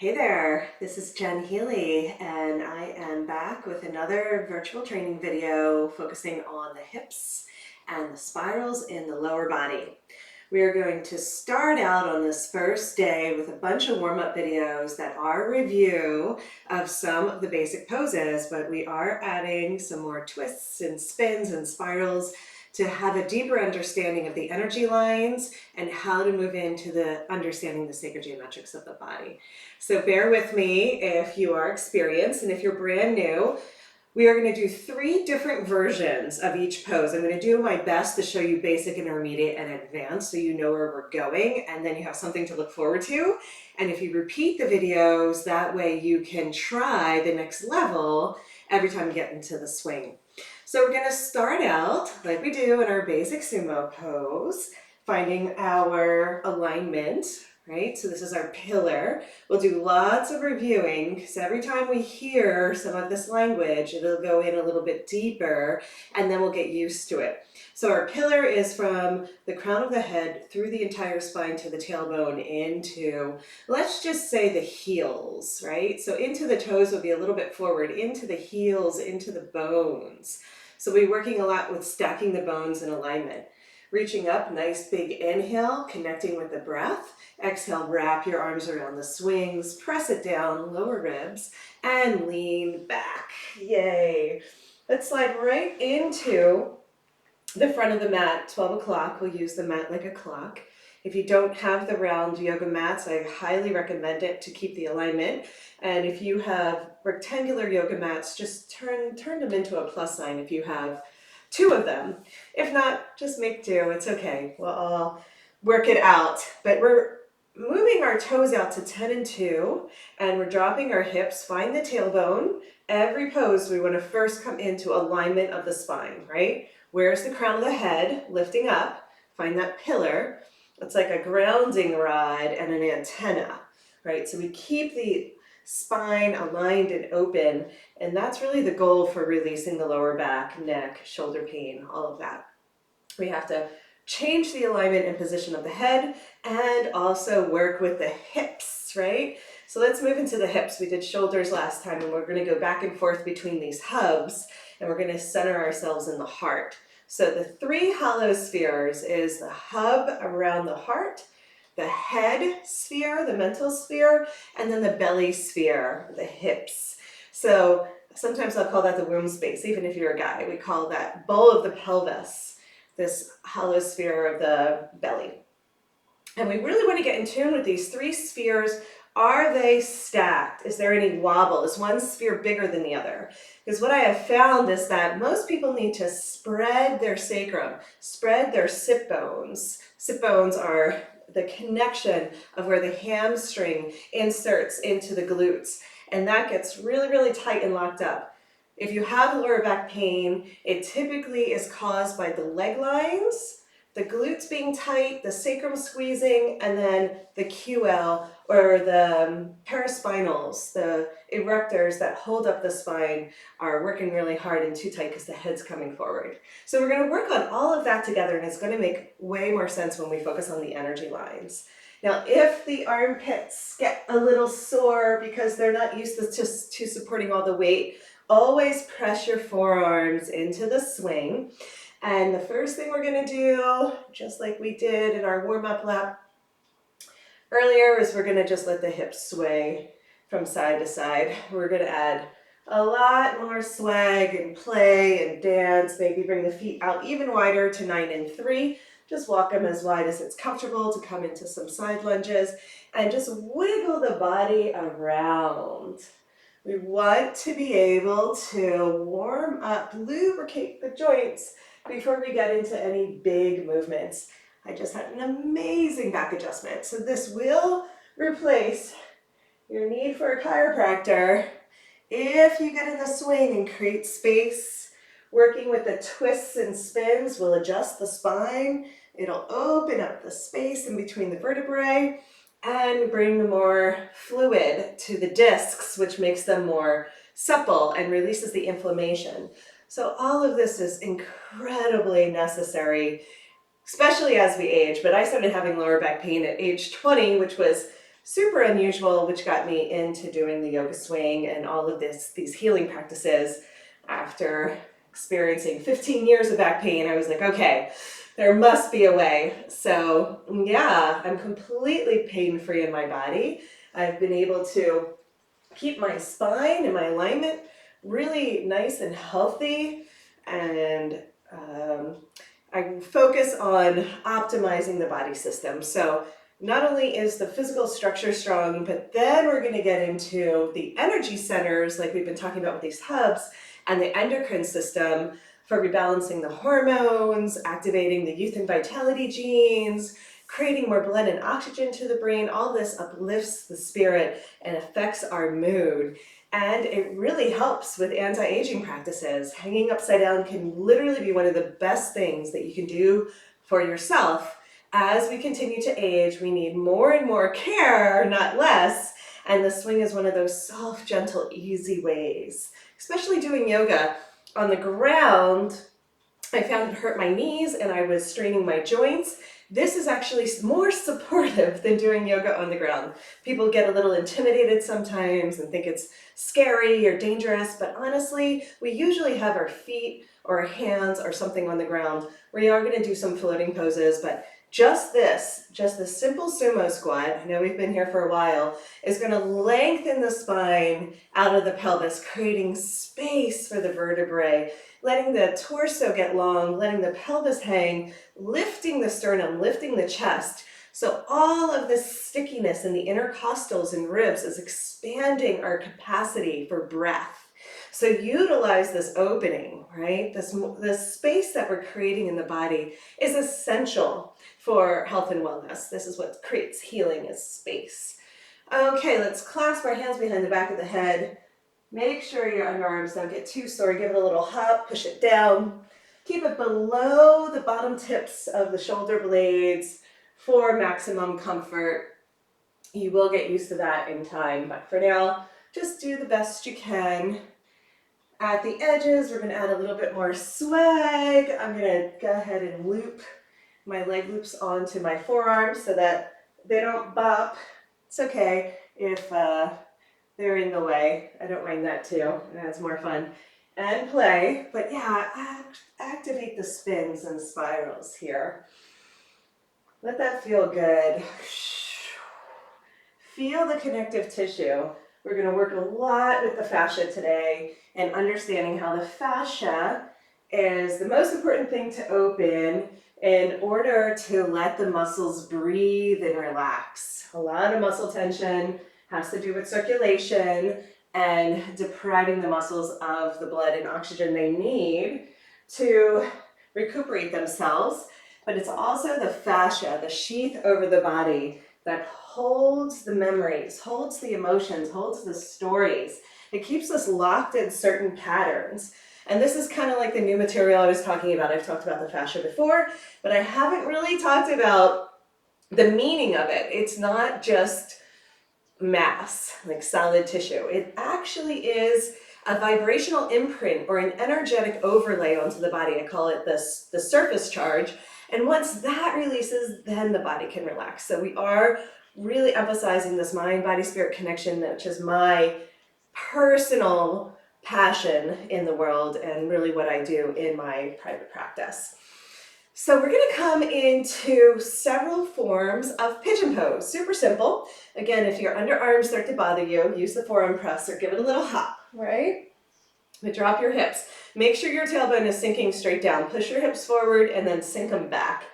Hey there, this is Jen Healy, and I am back with another virtual training video focusing on the hips and the spirals in the lower body. We are going to start out on this first day with a bunch of warm-up videos that are a review of some of the basic poses, but we are adding some more twists and spins and spirals to have a deeper understanding of the energy lines and how to move into the understanding the sacred geometrics of the body. So bear with me if you are experienced, and if you're brand new, we are going to do 3 different versions of each pose. I'm going to do my best to show you basic, intermediate, and advanced so you know where we're going, and then you have something to look forward to. And if you repeat the videos, that way you can try the next level every time you get into the swing. So we're going to start out like we do in our basic sumo pose, finding our alignment, right? So this is our pillar. We'll do lots of reviewing because every time we hear some of this language, it'll go in a little bit deeper and then we'll get used to it. So our pillar is from the crown of the head through the entire spine to the tailbone into, let's just say, the heels, right? So into the toes will be a little bit forward, into the heels, into the bones. So we're working a lot with stacking the bones in alignment. Reaching up, nice big inhale, connecting with the breath. Exhale, wrap your arms around the swings, press it down, lower ribs, and lean back. Yay. Let's slide right into the front of the mat, 12 o'clock. We'll use the mat like a clock. If you don't have the round yoga mats, I highly recommend it to keep the alignment. And if you have rectangular yoga mats, just turn them into a plus sign if you have 2 of them. If not, just make do. It's okay. We'll all work it out. But we're moving our toes out to 10 and 2, and we're dropping our hips. Find the tailbone. Every pose, we want to first come into alignment of the spine, right? Where's the crown of the head? Lifting up. Find that pillar. It's like a grounding rod and an antenna, right? So we keep the spine aligned and open, and that's really the goal for releasing the lower back, neck, shoulder pain, all of that. We have to change the alignment and position of the head and also work with the hips, right? So let's move into the hips. We did shoulders last time, and we're going to go back and forth between these hubs, and we're going to center ourselves in the heart. So the 3 hollow spheres is the hub around the heart, the head sphere, the mental sphere, and then the belly sphere, the hips. So sometimes I'll call that the womb space. Even if you're a guy, we call that bowl of the pelvis, this hollow sphere of the belly. And we really want to get in tune with these 3 spheres. Are they stacked? Is there any wobble? Is one sphere bigger than the other? Because what I have found is that most people need to spread their sacrum, spread their sit bones. Sit bones are the connection of where the hamstring inserts into the glutes. And that gets really, really tight and locked up. If you have lower back pain, it typically is caused by the leg lines, the glutes being tight, the sacrum squeezing, and then the QL, or the paraspinals, the erectors that hold up the spine, are working really hard and too tight because the head's coming forward. So we're going to work on all of that together, and it's going to make way more sense when we focus on the energy lines. Now, if the armpits get a little sore because they're not used to supporting all the weight, always press your forearms into the swing. And the first thing we're going to do, just like we did in our warm-up lap earlier, is we're going to just let the hips sway from side to side. We're going to add a lot more swag and play and dance. Maybe bring the feet out even wider to 9 and 3. Just walk them as wide as it's comfortable to come into some side lunges and just wiggle the body around. We want to be able to warm up, lubricate the joints before we get into any big movements. I just had an amazing back adjustment. So this will replace your need for a chiropractor if you get in the swing and create space. Working with the twists and spins will adjust the spine. It'll open up the space in between the vertebrae and bring the more fluid to the discs, which makes them more supple and releases the inflammation. So all of this is incredibly necessary, especially as we age. But I started having lower back pain at age 20, which was super unusual, which got me into doing the yoga swing and all of these healing practices. After experiencing 15 years of back pain, I was like, okay, there must be a way. So yeah, I'm completely pain-free in my body. I've been able to keep my spine and my alignment really nice and healthy, and I focus on optimizing the body system. So not only is the physical structure strong, but then we're going to get into the energy centers, like we've been talking about with these hubs, and the endocrine system for rebalancing the hormones, activating the youth and vitality genes, creating more blood and oxygen to the brain. All this uplifts the spirit and affects our mood. And it really helps with anti-aging practices. Hanging upside down can literally be one of the best things that you can do for yourself. As we continue to age, we need more and more care, not less. And the swing is one of those soft, gentle, easy ways. Especially doing yoga on the ground, I found it hurt my knees and I was straining my joints. This is actually more supportive than doing yoga on the ground. People get a little intimidated sometimes and think it's scary or dangerous, but honestly, we usually have our feet or our hands or something on the ground. We are going to do some floating poses, but just this simple sumo squat, I know we've been here for a while, is going to lengthen the spine out of the pelvis, creating space for the vertebrae, letting the torso get long, letting the pelvis hang, lifting the sternum, lifting the chest. So all of this stickiness in the intercostals and ribs is expanding our capacity for breath. So utilize this opening, right? This space that we're creating in the body is essential for health and wellness. This is what creates healing, is space. Okay, let's clasp our hands behind the back of the head. Make sure your underarms don't get too sore. Give it a little hop, push it down. Keep it below the bottom tips of the shoulder blades for maximum comfort. You will get used to that in time, but for now, just do the best you can. At the edges, we're going to add a little bit more swag. I'm going to go ahead and loop my leg loops onto my forearms so that they don't bop. It's okay if they're in the way. I don't mind that too. It adds more fun and play. But yeah, activate the spins and spirals here. Let that feel good. Feel the connective tissue. We're going to work a lot with the fascia today and understanding how the fascia is the most important thing to open in order to let the muscles breathe and relax. A lot of muscle tension has to do with circulation and depriving the muscles of the blood and oxygen they need to recuperate themselves. But it's also the fascia, the sheath over the body, that holds the memories, holds the emotions, holds the stories. It keeps us locked in certain patterns. And this is kind of like the new material I was talking about. I've talked about the fascia before, but I haven't really talked about the meaning of it. It's not just mass, like solid tissue. It actually is a vibrational imprint or an energetic overlay onto the body. I call it the surface charge. And once that releases, then the body can relax. So we are really emphasizing this mind-body-spirit connection, which is my personal passion in the world and really what I do in my private practice. So we're going to come into several forms of pigeon pose. Super simple. Again, if your underarms start to bother you, use the forearm press or give it a little hop, right? But drop your hips. Make sure your tailbone is sinking straight down. Push your hips forward and then sink them back.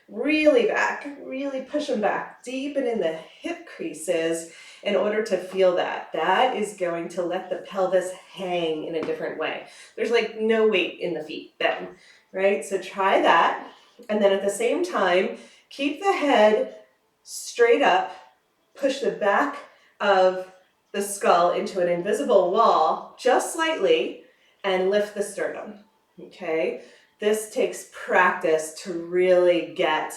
Really back. Really push them back. Deepen in the hip creases in order to feel that. That is going to let the pelvis hang in a different way. There's like no weight in the feet then, right? So try that. And then at the same time, keep the head straight up. Push the back of the skull into an invisible wall just slightly and lift the sternum, okay? This takes practice to really get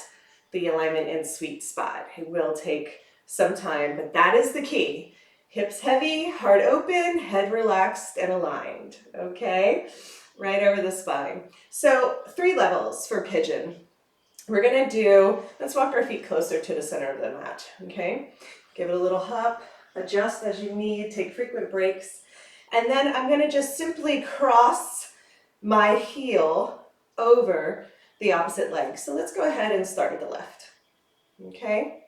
the alignment in sweet spot. It will take some time, but that is the key. Hips heavy, heart open, head relaxed and aligned, okay? Right over the spine. So 3 levels for pigeon. We're gonna do, let's walk our feet closer to the center of the mat, okay? Give it a little hop, adjust as you need, take frequent breaks. And then I'm going to just simply cross my heel over the opposite leg. So let's go ahead and start with the left. Okay?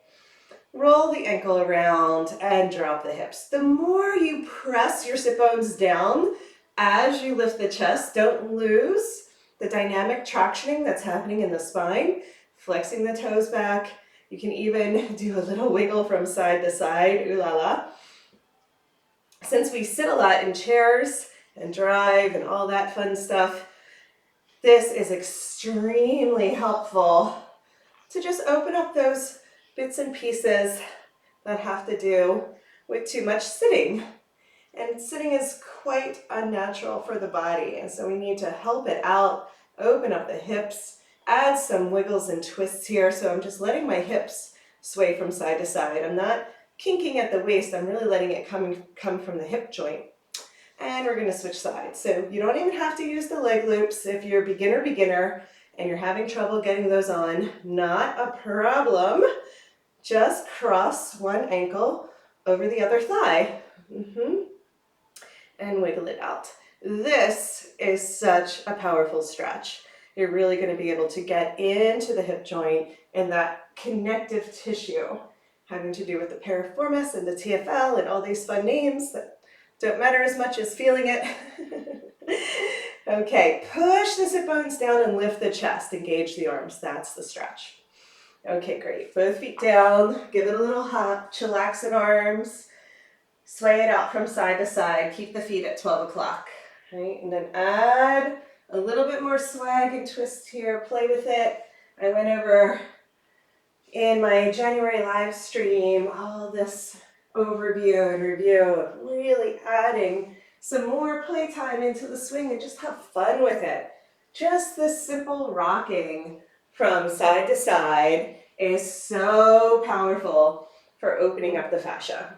Roll the ankle around and drop the hips. The more you press your sit bones down as you lift the chest, don't lose the dynamic tractioning that's happening in the spine, flexing the toes back. You can even do a little wiggle from side to side, ooh la la. Since we sit a lot in chairs and drive and all that fun stuff, this is extremely helpful to just open up those bits and pieces that have to do with too much sitting. And sitting is quite unnatural for the body, and so we need to help it out, open up the hips, add some wiggles and twists here. So I'm just letting my hips sway from side to side. I'm not kinking at the waist, I'm really letting it come from the hip joint. And we're gonna switch sides. So you don't even have to use the leg loops if you're beginner and you're having trouble getting those on, not a problem. Just cross one ankle over the other thigh. And wiggle it out. This is such a powerful stretch. You're really going to be able to get into the hip joint and that connective tissue having to do with the piriformis and the TFL and all these fun names that don't matter as much as feeling it. Okay, push the sit bones down and lift the chest. Engage the arms. That's the stretch. Okay, great. Both feet down. Give it a little hop. Chillax in arms. Sway it out from side to side. Keep the feet at 12 o'clock. Right? And then add a little bit more swag and twist here. Play with it. I went over in my January live stream all this overview and review of really adding some more playtime into the swing and just have fun with it. Just this simple rocking from side to side is so powerful for opening up the fascia.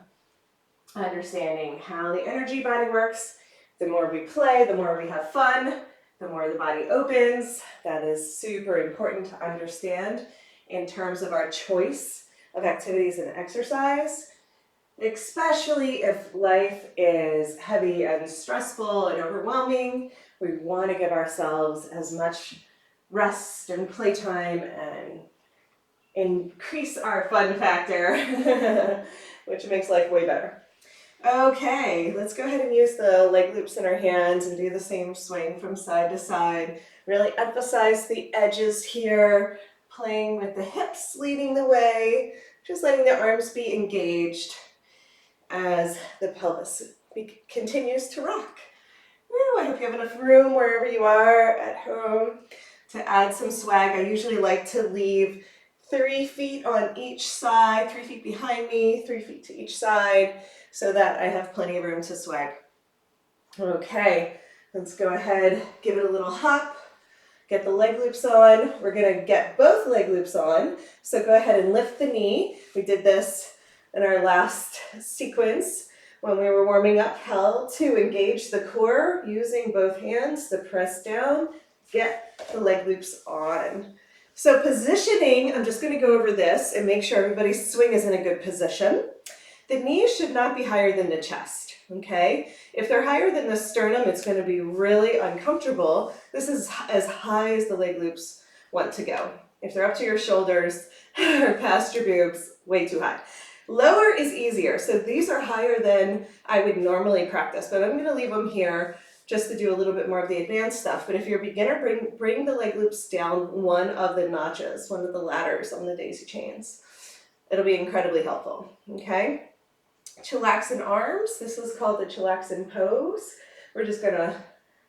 Understanding how the energy body works. The more we play, the more we have fun, the more the body opens. That is super important to understand in terms of our choice of activities and exercise, especially if life is heavy and stressful and overwhelming. We want to give ourselves as much rest and playtime and increase our fun factor, which makes life way better. Okay, let's go ahead and use the leg loops in our hands and do the same swing from side to side. Really emphasize the edges here, playing with the hips leading the way, just letting the arms be engaged as the pelvis continues to rock. Woo, I hope you have enough room wherever you are at home to add some swag. I usually like to leave 3 feet on each side, 3 feet behind me, 3 feet to each side, so that I have plenty of room to swag. Okay, let's go ahead, give it a little hop, get the leg loops on. We're gonna get both leg loops on, so go ahead and lift the knee. We did this in our last sequence when we were warming up how to engage the core using both hands to press down, get the leg loops on. So positioning, I'm just going to go over this and make sure everybody's swing is in a good position. The knees should not be higher than the chest, okay? If they're higher than the sternum, it's going to be really uncomfortable. This is as high as the leg loops want to go. If they're up to your shoulders or past your boobs, way too high. Lower is easier, so these are higher than I would normally practice, but I'm going to leave them here just to do a little bit more of the advanced stuff. But if you're a beginner, bring the leg loops down one of the notches, one of the ladders on the daisy chains. It'll be incredibly helpful, okay? Chillaxin arms. This is called the chillaxin pose. We're just gonna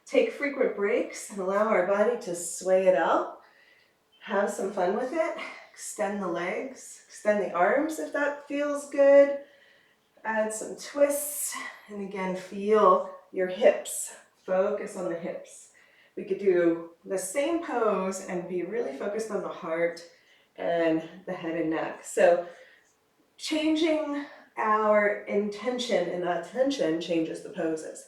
take frequent breaks and allow our body to sway it out. Have some fun with it. Extend the legs, extend the arms if that feels good. Add some twists, and again, feel your hips. Focus on the hips. We could do the same pose and be really focused on the heart and the head and neck. So changing our intention and attention changes the poses.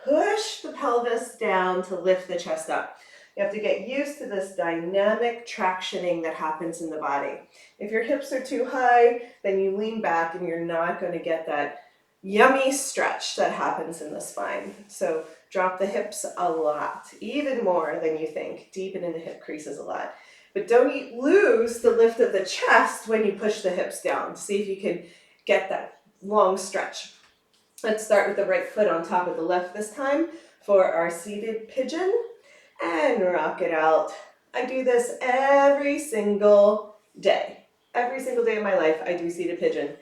Push the pelvis down to lift the chest up. You have to get used to this dynamic tractioning that happens in the body. If your hips are too high, then you lean back and you're not going to get that yummy stretch that happens in the spine. So drop the hips a lot, even more than you think. Deepen in the hip creases a lot. But don't lose the lift of the chest when you push the hips down. See if you can get that long stretch. Let's start with the right foot on top of the left this time for our seated pigeon and rock it out. I do this every single day. Every single day of my life, I do seated pigeon.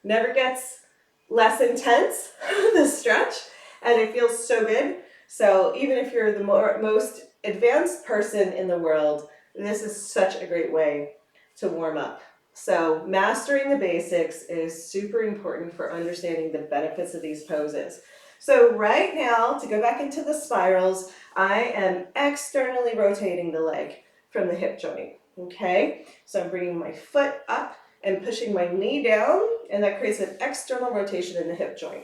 Never gets less intense, the stretch, and it feels so good. So even if you're the most advanced person in the world, this is such a great way to warm up. So mastering the basics is super important for understanding the benefits of these poses. So right now, to go back into the spirals, I am externally rotating the leg from the hip joint, okay? So I'm bringing my foot up and pushing my knee down, and that creates an external rotation in the hip joint.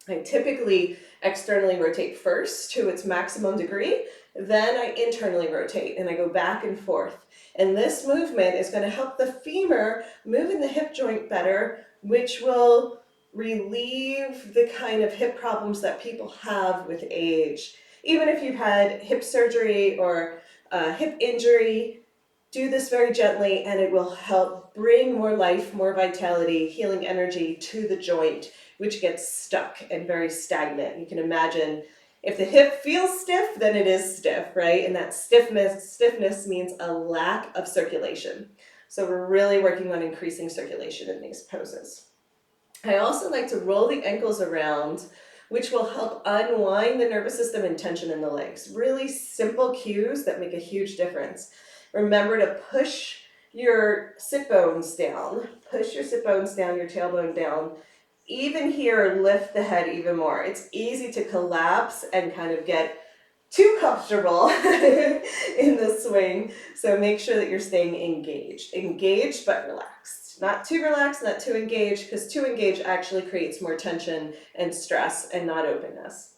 I typically externally rotate first to its maximum degree, then I internally rotate and I go back and forth. And this movement is going to help the femur move in the hip joint better, which will relieve the kind of hip problems that people have with age. Even if you've had hip surgery or hip injury, do this very gently and it will help bring more life, more vitality, healing energy to the joint, which gets stuck and very stagnant. You can imagine if the hip feels stiff, then it is stiff, right? And that stiffness means a lack of circulation. So we're really working on increasing circulation in these poses. I also like to roll the ankles around, which will help unwind the nervous system and tension in the legs. Really simple cues that make a huge difference. Remember to push your sit bones down. Push your sit bones down, your tailbone down. Even here, lift the head even more. It's easy to collapse and kind of get too comfortable in the swing. So make sure that you're staying engaged. Engaged but relaxed. Not too relaxed, not too engaged, because too engaged actually creates more tension and stress and not openness.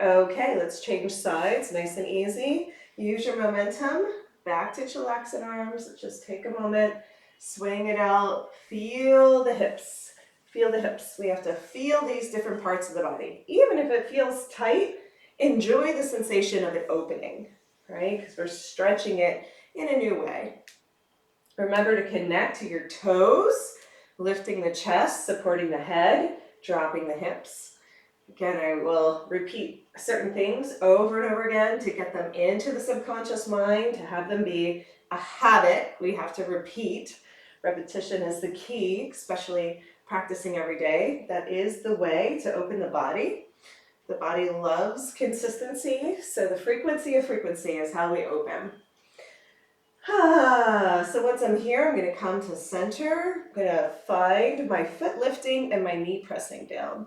Okay, let's change sides, nice and easy. Use your momentum. Back to chillaxing arms. Just take a moment, swing it out, feel the hips. Feel the hips. We have to feel these different parts of the body. Even if it feels tight, enjoy the sensation of it opening, right? Because we're stretching it in a new way. Remember to connect to your toes, lifting the chest, supporting the head, dropping the hips. Again, I will repeat certain things over and over again to get them into the subconscious mind, to have them be a habit. We have to repeat. Repetition is the key, especially practicing every day. That is the way to open the body. The body loves consistency, so the frequency of frequency is how we open. So once I'm here, I'm going to come to center. I'm going to find my foot lifting and my knee pressing down.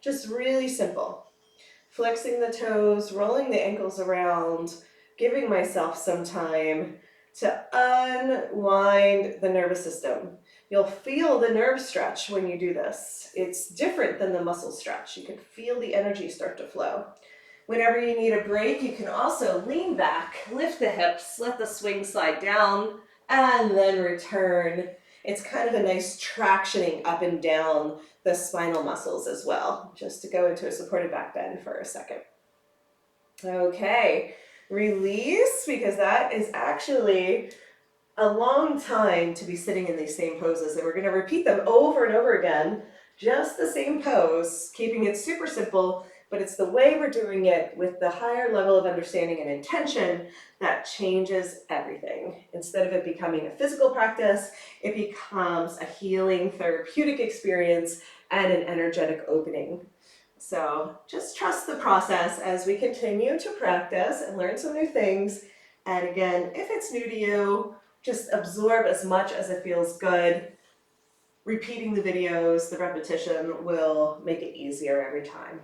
Just really simple. Flexing the toes, rolling the ankles around, giving myself some time to unwind the nervous system. You'll feel the nerve stretch when you do this. It's different than the muscle stretch. You can feel the energy start to flow. Whenever you need a break, you can also lean back, lift the hips, let the swing slide down, and then return. It's kind of a nice tractioning up and down the spinal muscles as well, just to go into a supported back bend for a second. Okay, release, because that is actually a long time to be sitting in these same poses, and we're going to repeat them over and over again, just the same pose, keeping it super simple, but it's the way we're doing it with the higher level of understanding and intention that changes everything. Instead of it becoming a physical practice, it becomes a healing, therapeutic experience and an energetic opening. So just trust the process as we continue to practice and learn some new things. And again, if it's new to you, just absorb as much as it feels good. Repeating the videos, the repetition will make it easier every time.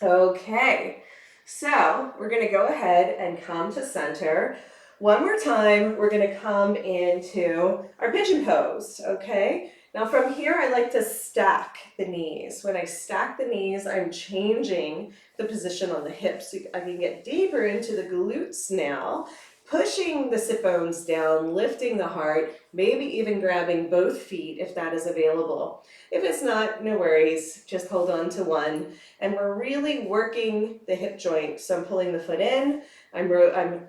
Okay, so we're going to go ahead and come to center. One more time, we're going to come into our pigeon pose, okay? Now from here, I like to stack the knees. When I stack the knees, I'm changing the position on the hips. So I can get deeper into the glutes now, pushing the sit bones down, lifting the heart, maybe even grabbing both feet if that is available. If it's not, no worries, just hold on to one. And we're really working the hip joint. So I'm pulling the foot in, I'm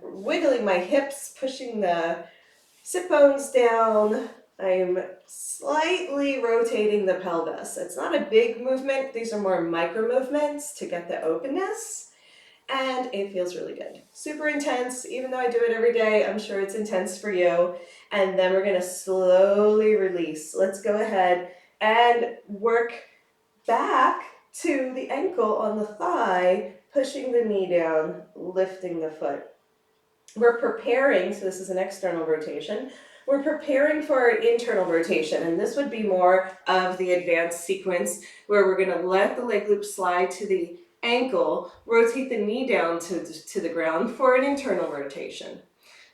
wiggling my hips, pushing the sit bones down. I'm slightly rotating the pelvis. It's not a big movement. These are more micro movements to get the openness. And it feels really good. Super intense. Even though I do it every day, I'm sure it's intense for you. And then we're gonna slowly release. Let's go ahead and work back to the ankle on the thigh, pushing the knee down, lifting the foot. We're preparing, so this is an external rotation, we're preparing for our internal rotation, and this would be more of the advanced sequence where we're going to let the leg loop slide to the ankle, rotate the knee down to the ground for an internal rotation.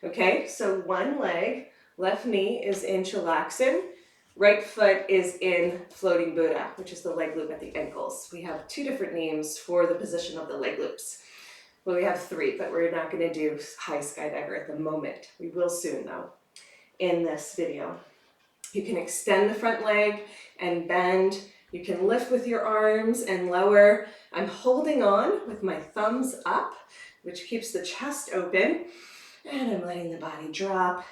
Okay, so one leg, left knee is in Chilaxin, right foot is in floating Buddha, which is the leg loop at the ankles. We have two different names for the position of the leg loops. Well, we have three, but we're not going to do high skydiver at the moment. We will soon, though, in this video. You can extend the front leg and bend. You can lift with your arms and lower. I'm holding on with my thumbs up, which keeps the chest open. And I'm letting the body drop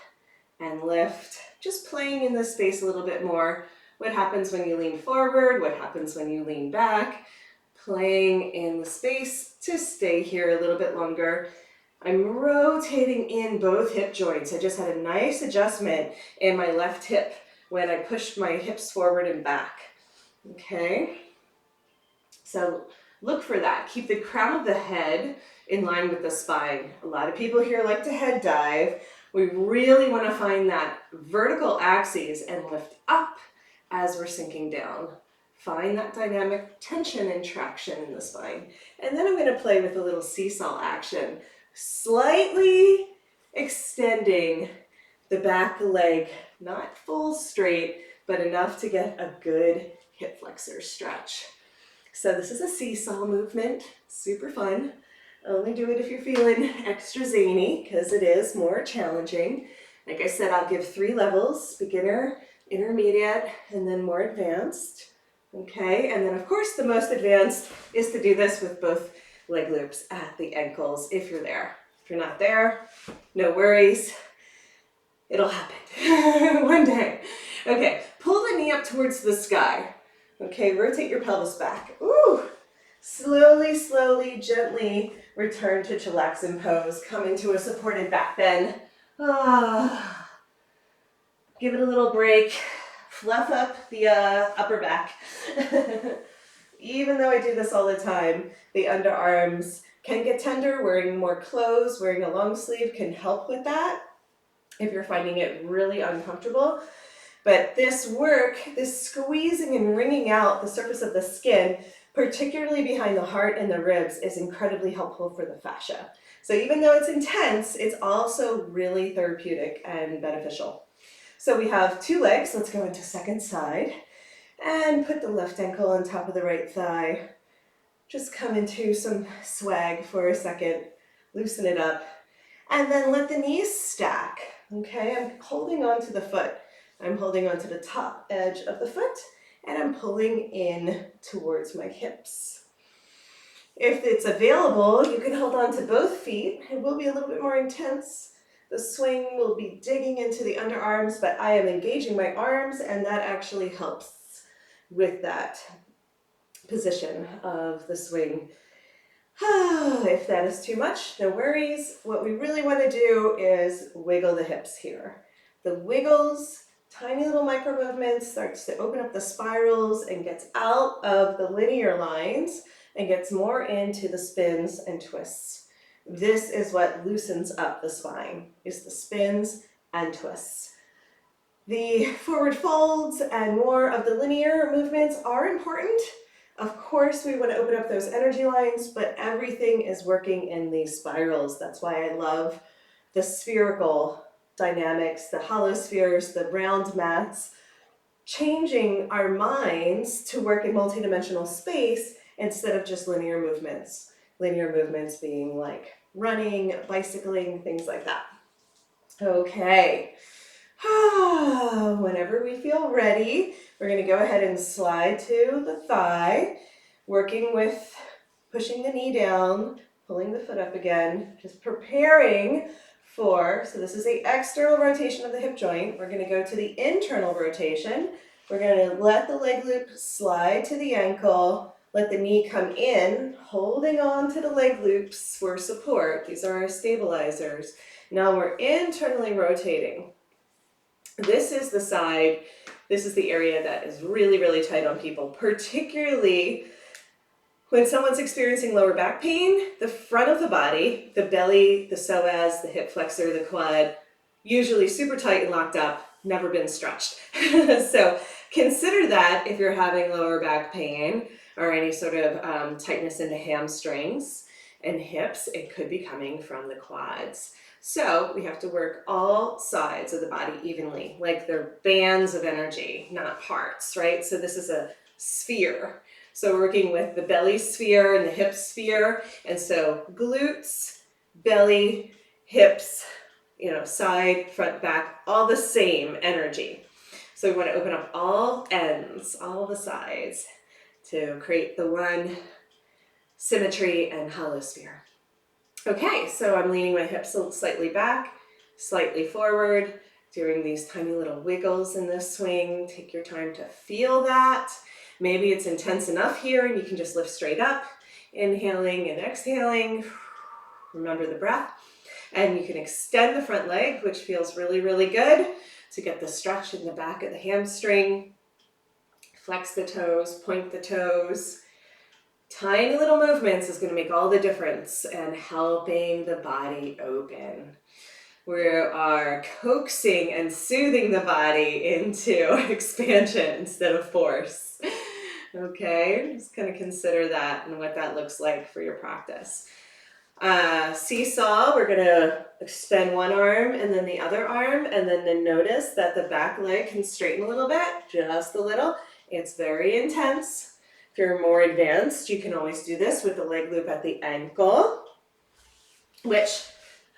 and lift. Just playing in this space a little bit more. What happens when you lean forward? What happens when you lean back? Playing in the space to stay here a little bit longer. I'm rotating in both hip joints. I just had a nice adjustment in my left hip when I pushed my hips forward and back. Okay, so look for that. Keep the crown of the head in line with the spine. A lot of people here like to head dive. We really want to find that vertical axis and lift up as we're sinking down. Find that dynamic tension and traction in the spine. And then I'm going to play with a little seesaw action, slightly extending the back leg, not full straight, but enough to get a good hip flexor stretch. So this is a seesaw movement, super fun. Only do it if you're feeling extra zany, because it is more challenging. Like I said, I'll give 3 levels, beginner, intermediate, and then more advanced. Okay, and then of course the most advanced is to do this with both leg loops at the ankles if you're there. If you're not there, no worries. It'll happen one day. Okay, pull the knee up towards the sky. Okay, rotate your pelvis back. Ooh, slowly, slowly, gently return to Chilaxin pose. Come into a supported back bend. Give it a little break. Fluff up the upper back. Even though I do this all the time, the underarms can get tender. Wearing more clothes, wearing a long sleeve can help with that if you're finding it really uncomfortable. But this work, this squeezing and wringing out the surface of the skin, particularly behind the heart and the ribs, is incredibly helpful for the fascia. So even though it's intense, it's also really therapeutic and beneficial. So we have 2 legs. Let's go into second side and put the left ankle on top of the right thigh. Just come into some swag for a second, loosen it up, and then let the knees stack. Okay, I'm holding on to the foot. I'm holding on to the top edge of the foot, and I'm pulling in towards my hips. If it's available, you can hold on to both feet. It will be a little bit more intense. The swing will be digging into the underarms, but I am engaging my arms, and that actually helps with that position of the swing. If that is too much, no worries. What we really want to do is wiggle the hips here. The wiggles, tiny little micro movements, starts to open up the spirals and gets out of the linear lines and gets more into the spins and twists. This is what loosens up the spine, is the spins and twists. The forward folds and more of the linear movements are important. Of course, we want to open up those energy lines, but everything is working in these spirals. That's why I love the spherical dynamics, the hollow spheres, the round mats. changing our minds to work in multidimensional space instead of just linear movements. Linear movements being like running, bicycling, things like that. Okay. Whenever we feel ready, we're going to go ahead and slide to the thigh, working with pushing the knee down, pulling the foot up again, just preparing for, so this is the external rotation of the hip joint. We're going to go to the internal rotation. We're going to let the leg loop slide to the ankle, let the knee come in, holding on to the leg loops for support. These are our stabilizers. Now we're internally rotating. This is the side, this is the area that is really, really tight on people, particularly when someone's experiencing lower back pain. The front of the body, the belly, the psoas, the hip flexor, the quad, usually super tight and locked up, never been stretched. So consider that if you're having lower back pain or any sort of tightness in the hamstrings and hips, it could be coming from the quads. So we have to work all sides of the body evenly, like they're bands of energy, not parts, right? So this is a sphere. So working with the belly sphere and the hip sphere. And so glutes, belly, hips, side, front, back, all the same energy. So we want to open up all ends, all the sides to create the one symmetry and hollow sphere. Okay, so I'm leaning my hips slightly back, slightly forward, doing these tiny little wiggles in this swing. Take your time to feel that. Maybe it's intense enough here and you can just lift straight up, inhaling and exhaling. Remember the breath. And you can extend the front leg, which feels really, really good to get the stretch in the back of the hamstring. Flex the toes, point the toes. Tiny little movements is going to make all the difference and helping the body open. We are coaxing and soothing the body into expansion instead of force. Okay, just kind of consider that and what that looks like for your practice. Seesaw, we're going to extend one arm and then the other arm, and then notice that the back leg can straighten a little bit, just a little. It's very intense. If you're more advanced, you can always do this with the leg loop at the ankle, which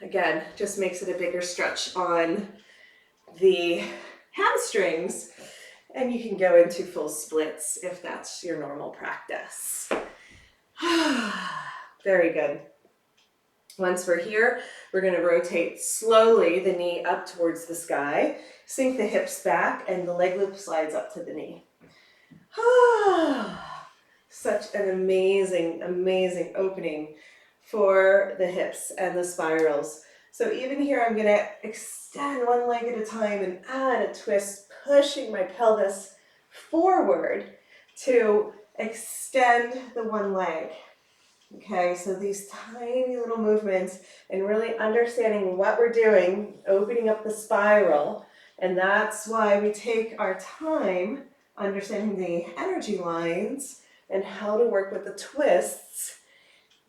again just makes it a bigger stretch on the hamstrings, and you can go into full splits if that's your normal practice. Very good. Once we're here, we're going to rotate slowly the knee up towards the sky, sink the hips back, and the leg loop slides up to the knee. Such an amazing, amazing opening for the hips and the spirals. So even here, I'm going to extend one leg at a time and add a twist, pushing my pelvis forward to extend the one leg. Okay, so these tiny little movements and really understanding what we're doing, opening up the spiral. And that's why we take our time understanding the energy lines and how to work with the twists.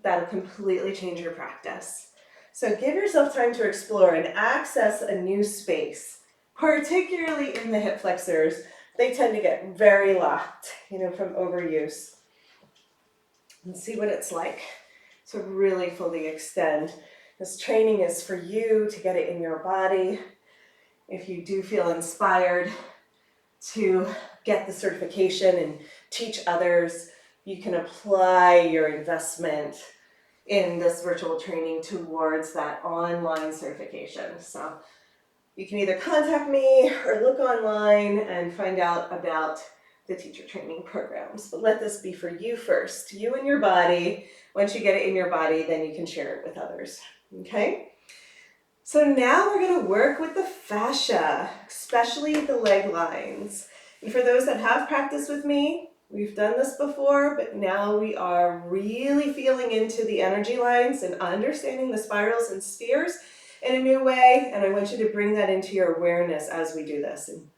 That'll completely change your practice. So give yourself time to explore and access a new space, particularly in the hip flexors. They tend to get very locked, from overuse. And see what it's like to really fully extend. This training is for you to get it in your body. If you do feel inspired to get the certification and teach others, you can apply your investment in this virtual training towards that online certification. So you can either contact me or look online and find out about the teacher training programs. But let this be for you first, you and your body. Once you get it in your body, then you can share it with others, okay? So now we're gonna work with the fascia, especially the leg lines. And for those that have practiced with me, we've done this before, but now we are really feeling into the energy lines and understanding the spirals and spheres in a new way. And I want you to bring that into your awareness as we do this and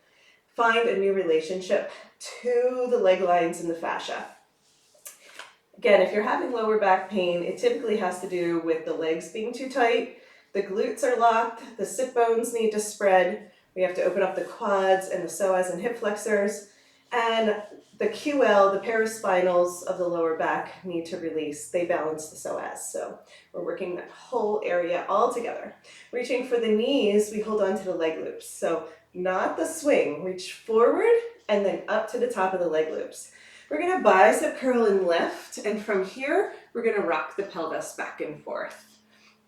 find a new relationship to the leg lines and the fascia. Again, if you're having lower back pain, it typically has to do with the legs being too tight, the glutes are locked, the sit bones need to spread. We have to open up the quads and the psoas and hip flexors, and the QL, the paraspinals of the lower back, need to release. They balance the psoas. So we're working that whole area all together. Reaching for the knees, we hold on to the leg loops. So not the swing, reach forward and then up to the top of the leg loops. We're gonna bicep curl and lift, and from here, we're gonna rock the pelvis back and forth.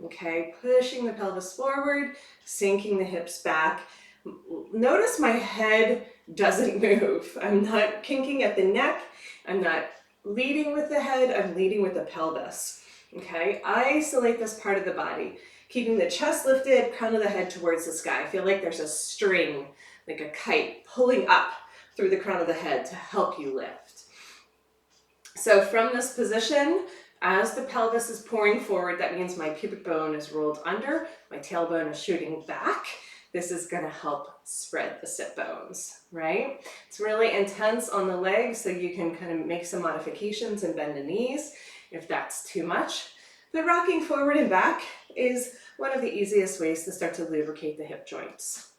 Okay, pushing the pelvis forward, sinking the hips back. Notice my head doesn't move. I'm not kinking at the neck. I'm not leading with the head. I'm leading with the pelvis. Okay, isolate this part of the body, keeping the chest lifted, crown of the head towards the sky. I feel like there's a string, like a kite, pulling up through the crown of the head to help you lift. So from this position, as the pelvis is pouring forward, that means my pubic bone is rolled under, my tailbone is shooting back. This is going to help spread the sit bones, right? It's really intense on the legs, so you can kind of make some modifications and bend the knees if that's too much. But rocking forward and back is one of the easiest ways to start to lubricate the hip joints.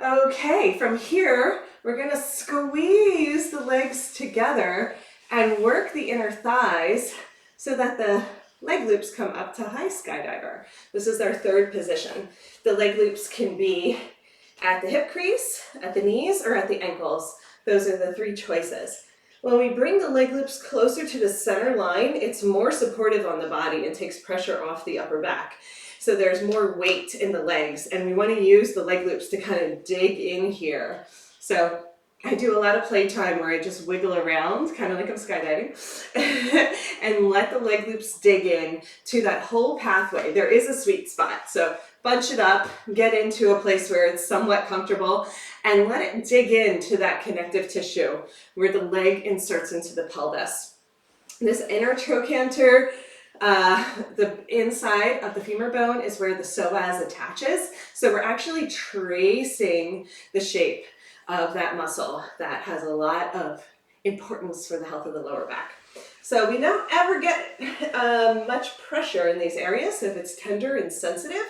Okay, from here, we're going to squeeze the legs together and work the inner thighs so that the leg loops come up to high skydiver. This is our third position. The leg loops can be at the hip crease, at the knees, or at the ankles. Those are the three choices. When we bring the leg loops closer to the center line, it's more supportive on the body and takes pressure off the upper back. So there's more weight in the legs, and we want to use the leg loops to kind of dig in here. So I do a lot of playtime where I just wiggle around, kind of like I'm skydiving, and let the leg loops dig in to that whole pathway. There is a sweet spot, so bunch it up, get into a place where it's somewhat comfortable, and let it dig into that connective tissue where the leg inserts into the pelvis. This inner trochanter, the inside of the femur bone is where the psoas attaches, so we're actually tracing the shape of that muscle that has a lot of importance for the health of the lower back. So we don't ever get much pressure in these areas. If it's tender and sensitive,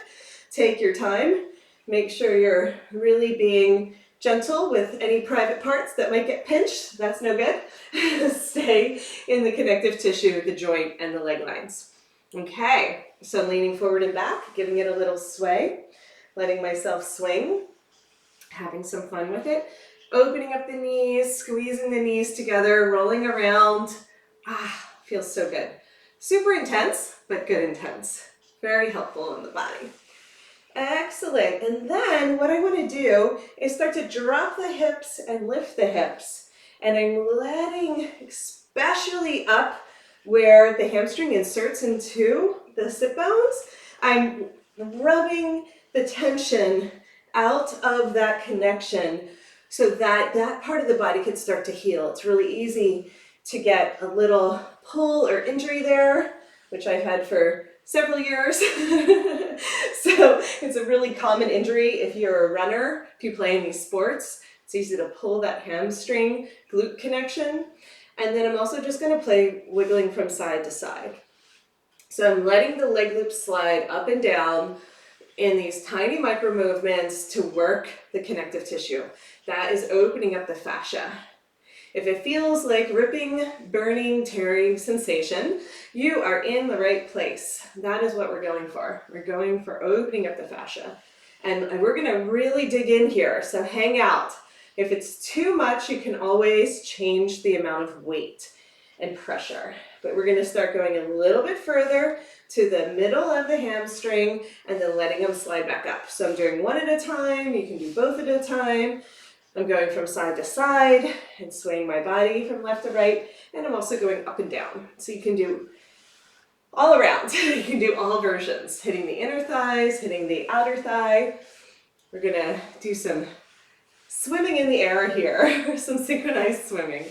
take your time. Make sure you're really being gentle with any private parts that might get pinched. That's no good. Stay in the connective tissue, the joint, and the leg lines. Okay, so leaning forward and back, giving it a little sway, letting myself swing, having some fun with it, opening up the knees, squeezing the knees together, rolling around. Feels so good. Super intense, but good intense. Very helpful on the body. Excellent. And then what I want to do is start to drop the hips and lift the hips. And I'm letting, especially up where the hamstring inserts into the sit bones, I'm rubbing the tension out of that connection so that that part of the body can start to heal. It's really easy to get a little pull or injury there, which I've had for several years. So it's a really common injury if you're a runner, if you play any sports. It's easy to pull that hamstring glute connection. And then I'm also just going to play wiggling from side to side. So I'm letting the leg loop slide up and down in these tiny micro movements to work the connective tissue. That is opening up the fascia. If it feels like ripping, burning, tearing sensation, you are in the right place. That is what we're going for. We're going for opening up the fascia. And we're gonna really dig in here, so hang out. If it's too much, you can always change the amount of weight and pressure. But we're gonna start going a little bit further to the middle of the hamstring and then letting them slide back up. So I'm doing one at a time, you can do both at a time. I'm going from side to side and swaying my body from left to right, and I'm also going up and down. So you can do all around. You can do all versions, hitting the inner thighs, hitting the outer thigh. We're gonna do some swimming in the air here, some synchronized swimming.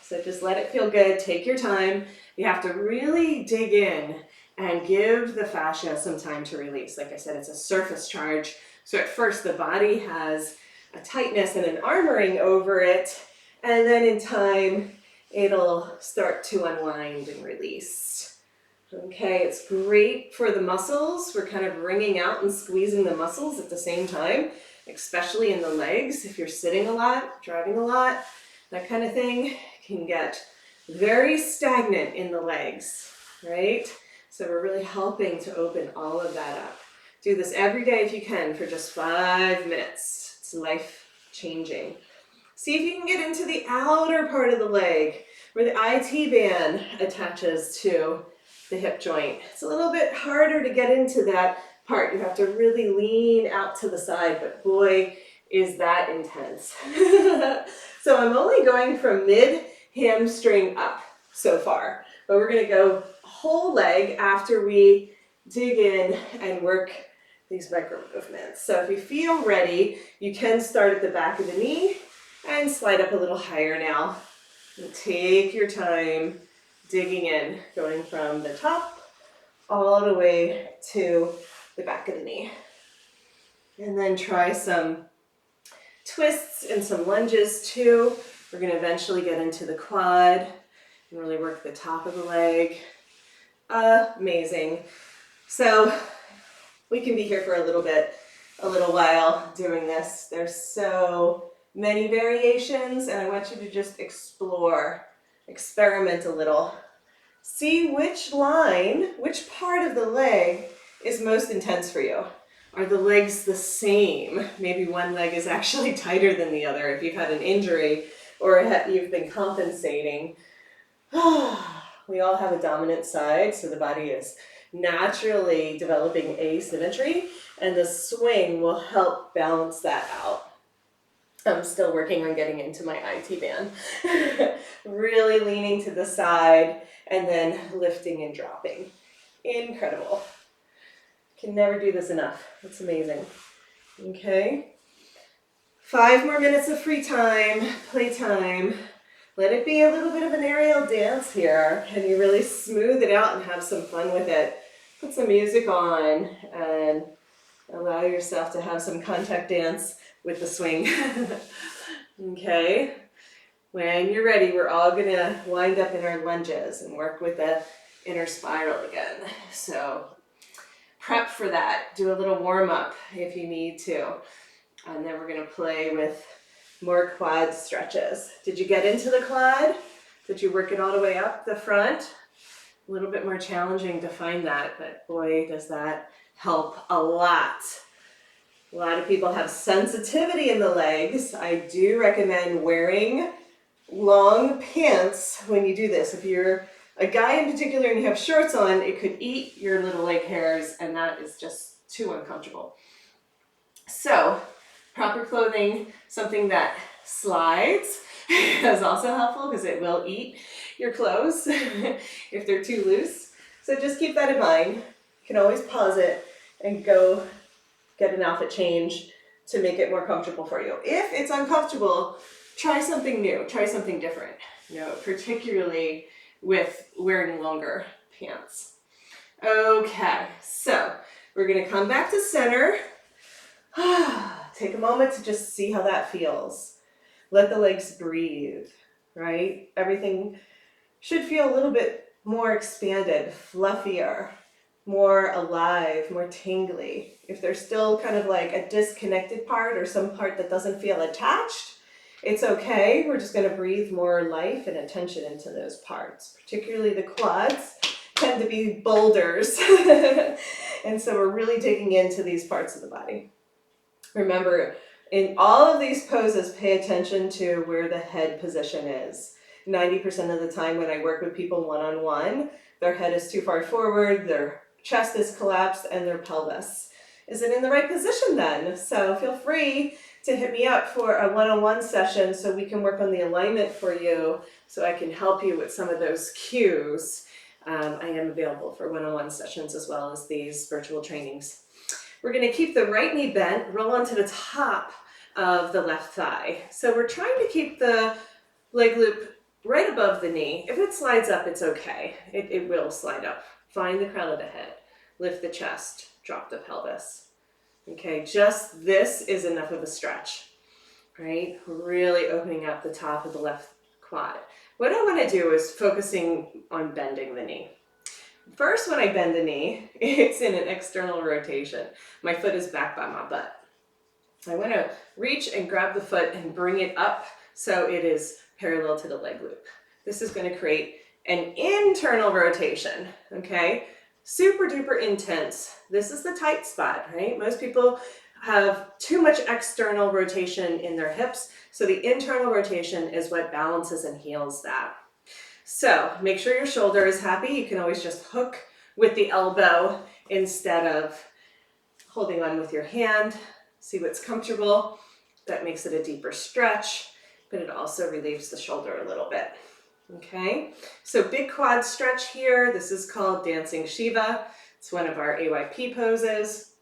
So just let it feel good, take your time. You have to really dig in and give the fascia some time to release. Like I said, it's a surface charge. So at first the body has a tightness and an armoring over it, and then in time it'll start to unwind and release. Okay, it's great for the muscles. We're kind of wringing out and squeezing the muscles at the same time, especially in the legs. If you're sitting a lot, driving a lot, that kind of thing can get very stagnant in the legs, right? So we're really helping to open all of that up. Do this every day if you can for just 5 minutes. It's life changing. See if you can get into the outer part of the leg where the IT band attaches to the hip joint. It's a little bit harder to get into that part. You have to really lean out to the side, but boy, is that intense. So I'm only going from mid hamstring up so far, but we're gonna go whole leg after we dig in and work these micro movements. So if you feel ready, you can start at the back of the knee and slide up a little higher now. And take your time digging in, going from the top all the way to the back of the knee. And then try some twists and some lunges too. We're going to eventually get into the quad and really work the top of the leg. Amazing. So we can be here for a little while doing this. There's so many variations, and I want you to just explore, experiment a little. See which line, which part of the leg is most intense for you. Are the legs the same? Maybe one leg is actually tighter than the other if you've had an injury or you've been compensating. We all have a dominant side, so the body is naturally developing asymmetry, and the swing will help balance that out. I'm still working on getting into my IT band. Really leaning to the side and then lifting and dropping. Incredible. Can never do this enough. It's amazing. Okay. 5 more minutes of free time, playtime. Let it be a little bit of an aerial dance here. Can you really smooth it out and have some fun with it? Put some music on and allow yourself to have some contact dance with the swing. Okay. When you're ready, we're all gonna wind up in our lunges and work with the inner spiral again. So prep for that. Do a little warm up if you need to. And then we're gonna play with more quad stretches. Did you get into the quad? Did you work it all the way up the front? A little bit more challenging to find that, but boy, does that help a lot. A lot of people have sensitivity in the legs. I do recommend wearing long pants when you do this. If you're a guy in particular and you have shorts on, it could eat your little leg hairs, and that is just too uncomfortable. So, proper clothing, something that slides, is also helpful because it will eat your clothes if they're too loose. So just keep that in mind. You can always pause it and go get an outfit change to make it more comfortable for you. If it's uncomfortable, try something new, try something different, particularly with wearing longer pants. Okay, so we're gonna come back to center. Take a moment to just see how that feels. Let the legs breathe, right? Everything should feel a little bit more expanded, fluffier, more alive, more tingly. If there's still kind of like a disconnected part or some part that doesn't feel attached, it's okay. We're just gonna breathe more life and attention into those parts. Particularly the quads tend to be boulders. And so we're really digging into these parts of the body. Remember, in all of these poses, pay attention to where the head position is. 90% of the time when I work with people one-on-one, their head is too far forward, their chest is collapsed, and their pelvis isn't in the right position then. So feel free to hit me up for a one-on-one session so we can work on the alignment for you, so I can help you with some of those cues. I am available for one-on-one sessions as well as these virtual trainings. We're going to keep the right knee bent, roll onto the top of the left thigh. So we're trying to keep the leg loop right above the knee. If it slides up, it's okay. It will slide up. Find the crown of the head, lift the chest, drop the pelvis. Okay, just this is enough of a stretch, right? Really opening up the top of the left quad. What I want to do is focusing on bending the knee. First, when I bend the knee, it's in an external rotation. My foot is back by my butt. I want to reach and grab the foot and bring it up so it is parallel to the leg loop. This is going to create an internal rotation, okay? Super duper intense. This is the tight spot, right? Most people have too much external rotation in their hips, so the internal rotation is what balances and heals that. So make sure your shoulder is happy. You can always just hook with the elbow instead of holding on with your hand. See what's comfortable. That makes it a deeper stretch, but it also relieves the shoulder a little bit. Okay, so big quad stretch here. This is called Dancing Shiva. It's one of our AYP poses.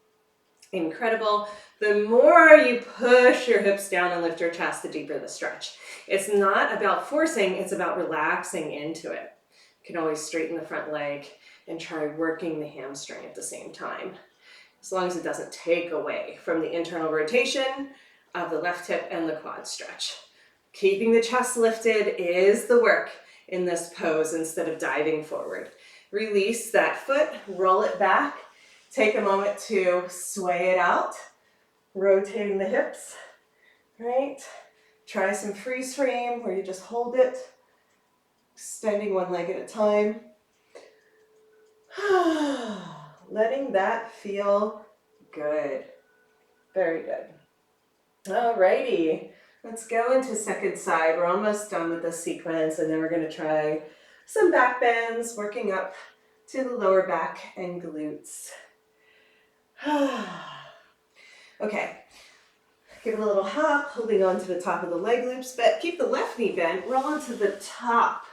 Incredible. The more you push your hips down and lift your chest, the deeper the stretch. It's not about forcing, it's about relaxing into it. You can always straighten the front leg and try working the hamstring at the same time, as long as it doesn't take away from the internal rotation of the left hip and the quad stretch. Keeping the chest lifted is the work in this pose instead of diving forward. Release that foot, roll it back, take a moment to sway it out, rotating the hips, right? Try some freeze frame where you just hold it, extending one leg at a time. Letting that feel good. Very good. Alrighty, let's go into second side. We're almost done with this sequence, and then we're going to try some back bends, working up to the lower back and glutes. Okay, give it a little hop, holding on to the top of the leg loops, but keep the left knee bent, roll onto the top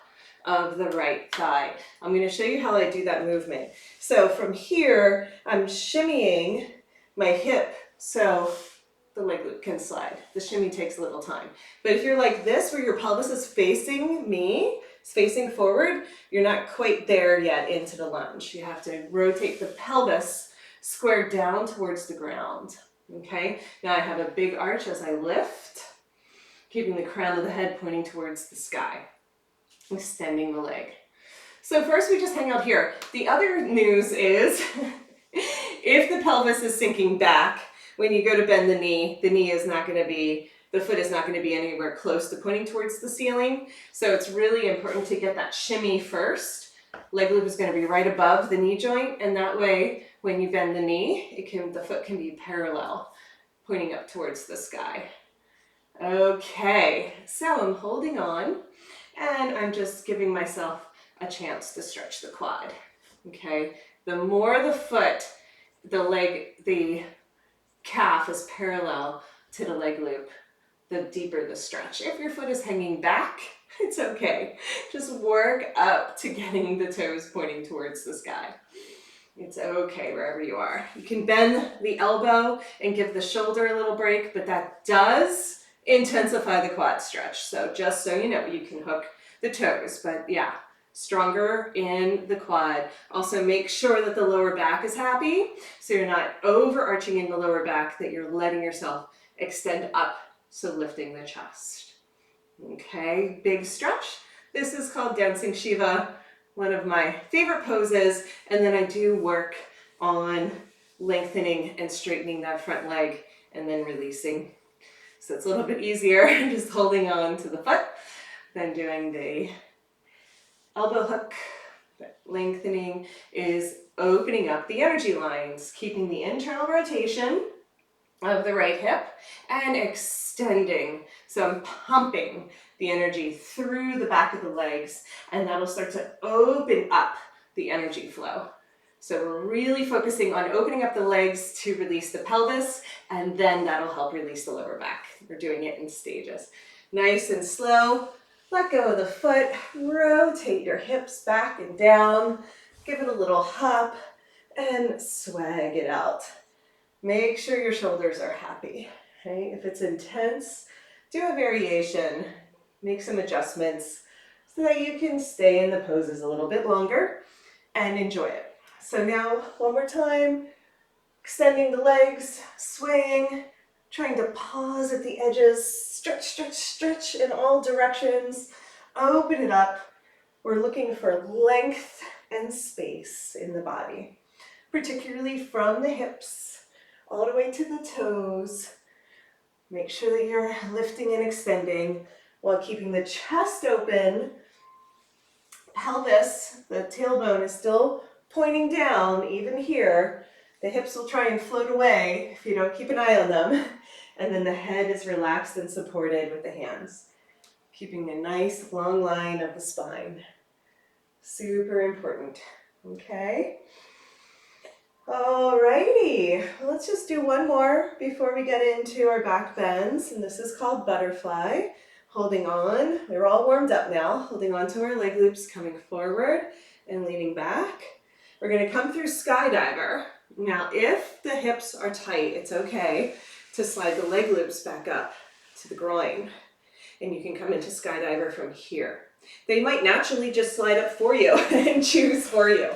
of the right thigh. I'm going to show you how I do that movement. So from here, I'm shimmying my hip so the leg loop can slide. The shimmy takes a little time. But if you're like this, where your pelvis is facing me, it's facing forward, you're not quite there yet into the lunge. You have to rotate the pelvis square down towards the ground. Okay, now I have a big arch as I lift, keeping the crown of the head pointing towards the sky, extending the leg. So first we just hang out here. The other news is if the pelvis is sinking back, when you go to bend the knee is not going to be, the foot is not going to be anywhere close to pointing towards the ceiling. So it's really important to get that shimmy first. Leg loop is going to be right above the knee joint, and that way when you bend the knee, the foot can be parallel, pointing up towards the sky. Okay, so I'm holding on, and I'm just giving myself a chance to stretch the quad. Okay, the more the foot, the calf is parallel to the leg loop, the deeper the stretch. If your foot is hanging back, it's okay. Just work up to getting the toes pointing towards the sky. It's okay wherever you are. You can bend the elbow and give the shoulder a little break, but that does intensify the quad stretch. So just so you know, you can hook the toes, but yeah, stronger in the quad. Also make sure that the lower back is happy, so you're not overarching in the lower back, that you're letting yourself extend up, so lifting the chest. Okay, big stretch. This is called Dancing Shiva, one of my favorite poses, and then I do work on lengthening and straightening that front leg and then releasing. So it's a little bit easier just holding on to the foot than doing the elbow hook. But lengthening is opening up the energy lines, keeping the internal rotation of the right hip and extending. So I'm pumping the energy through the back of the legs, and that'll start to open up the energy flow. So we're really focusing on opening up the legs to release the pelvis, and then that'll help release the lower back. We're doing it in stages. Nice and slow. Let go of the foot, rotate your hips back and down, give it a little hop, and swag it out. Make sure your shoulders are happy, right? If it's intense, do a variation, make some adjustments so that you can stay in the poses a little bit longer and enjoy it. So now, one more time, extending the legs, swaying, trying to pause at the edges, stretch, stretch, stretch in all directions, open it up. We're looking for length and space in the body, particularly from the hips all the way to the toes. Make sure that you're lifting and extending while keeping the chest open. Pelvis, the tailbone is still pointing down, even here. The hips will try and float away if you don't keep an eye on them. And then the head is relaxed and supported with the hands. Keeping a nice long line of the spine. Super important, okay? Alrighty, let's just do one more before we get into our back bends, and this is called butterfly. Holding on, we're all warmed up now, holding on to our leg loops, coming forward and leaning back. We're gonna come through skydiver. Now, if the hips are tight, it's okay to slide the leg loops back up to the groin, and you can come into skydiver from here. They might naturally just slide up for you and choose for you.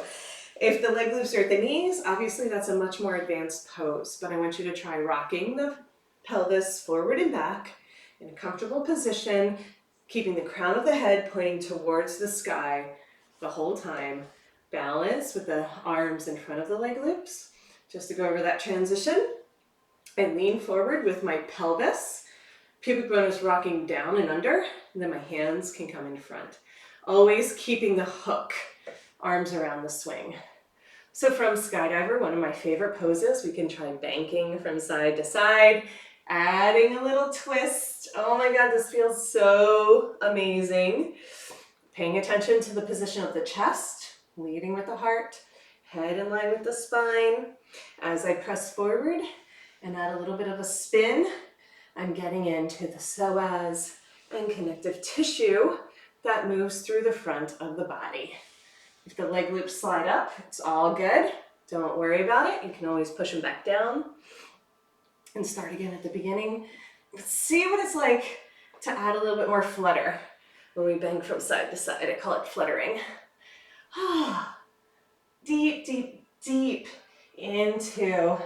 If the leg loops are at the knees, obviously that's a much more advanced pose, but I want you to try rocking the pelvis forward and back in a comfortable position, keeping the crown of the head pointing towards the sky the whole time. Balance with the arms in front of the leg loops. Just to go over that transition, I lean forward with my pelvis. Pubic bone is rocking down and under, and then my hands can come in front. Always keeping the hook, arms around the swing. So from skydiver, one of my favorite poses, we can try banking from side to side, adding a little twist. Oh my God, this feels so amazing. Paying attention to the position of the chest, leading with the heart, head in line with the spine. As I press forward and add a little bit of a spin, I'm getting into the psoas and connective tissue that moves through the front of the body. If the leg loops slide up, it's all good. Don't worry about it. You can always push them back down and start again at the beginning. Let's see what it's like to add a little bit more flutter when we bang from side to side. I call it fluttering. Deep, deep, deep into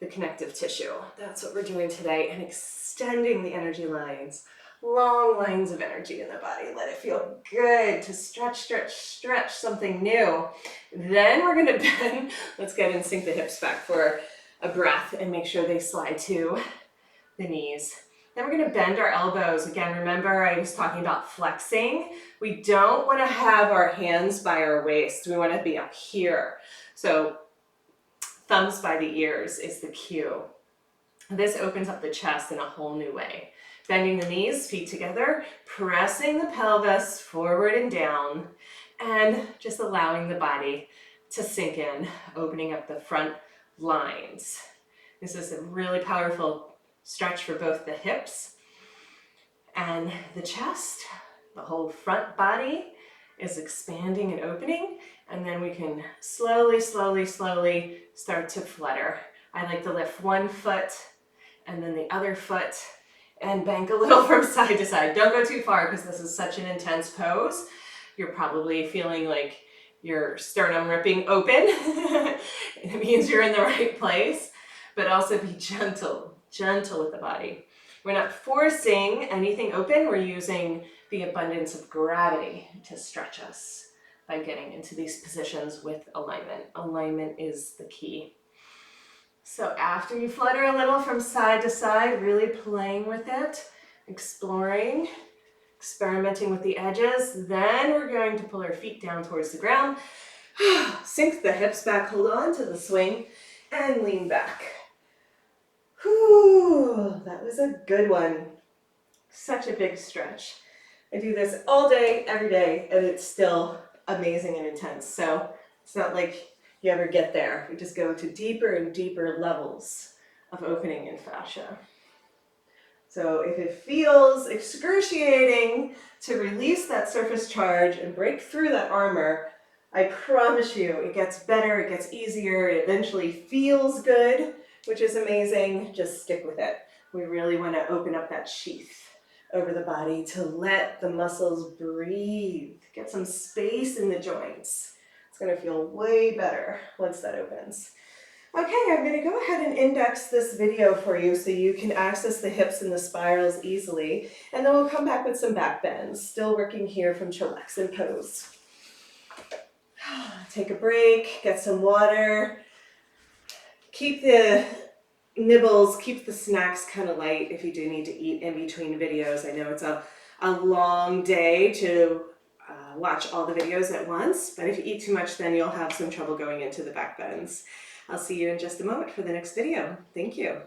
the connective tissue. That's what we're doing today, and extending the energy lines. Long lines of energy in the body. Let it feel good to stretch, stretch, stretch something new. Then we're gonna bend. Let's get and sink the hips back for a breath and make sure they slide to the knees. Then we're gonna bend our elbows. Again, remember I was talking about flexing. We don't wanna have our hands by our waist. We wanna be up here. So thumbs by the ears is the cue. This opens up the chest in a whole new way. Bending the knees, feet together, pressing the pelvis forward and down, and just allowing the body to sink in, opening up the front lines. This is a really powerful stretch for both the hips and the chest. The whole front body is expanding and opening, and then we can slowly, slowly, slowly start to flutter. I like to lift one foot and then the other foot and bank a little from side to side. Don't go too far because this is such an intense pose. You're probably feeling like your sternum ripping open. It means you're in the right place, but also be gentle, gentle with the body. We're not forcing anything open. We're using the abundance of gravity to stretch us by getting into these positions with alignment. Alignment is the key. So after you flutter a little from side to side, really playing with it, exploring, experimenting with the edges, then we're going to pull our feet down towards the ground, sink the hips back, hold on to the swing, and lean back. Whew, that was a good one. Such a big stretch. I do this all day, every day, and it's still amazing and intense. So it's not like you ever get there. We just go to deeper and deeper levels of opening in fascia. So if it feels excruciating to release that surface charge and break through that armor, I promise you it gets better, it gets easier, it eventually feels good, which is amazing. Just stick with it. We really want to open up that sheath over the body to let the muscles breathe, get some space in the joints. It's going to feel way better once that opens. Okay, I'm going to go ahead and index this video for you so you can access the hips and the spirals easily, and then we'll come back with some back bends, still working here from chillaxin pose. Take a break, get some water. Keep the nibbles, keep the snacks kind of light if you do need to eat in between videos. I know it's a long day to watch all the videos at once, but if you eat too much, then you'll have some trouble going into the back bends. I'll see you in just a moment for the next video. Thank you.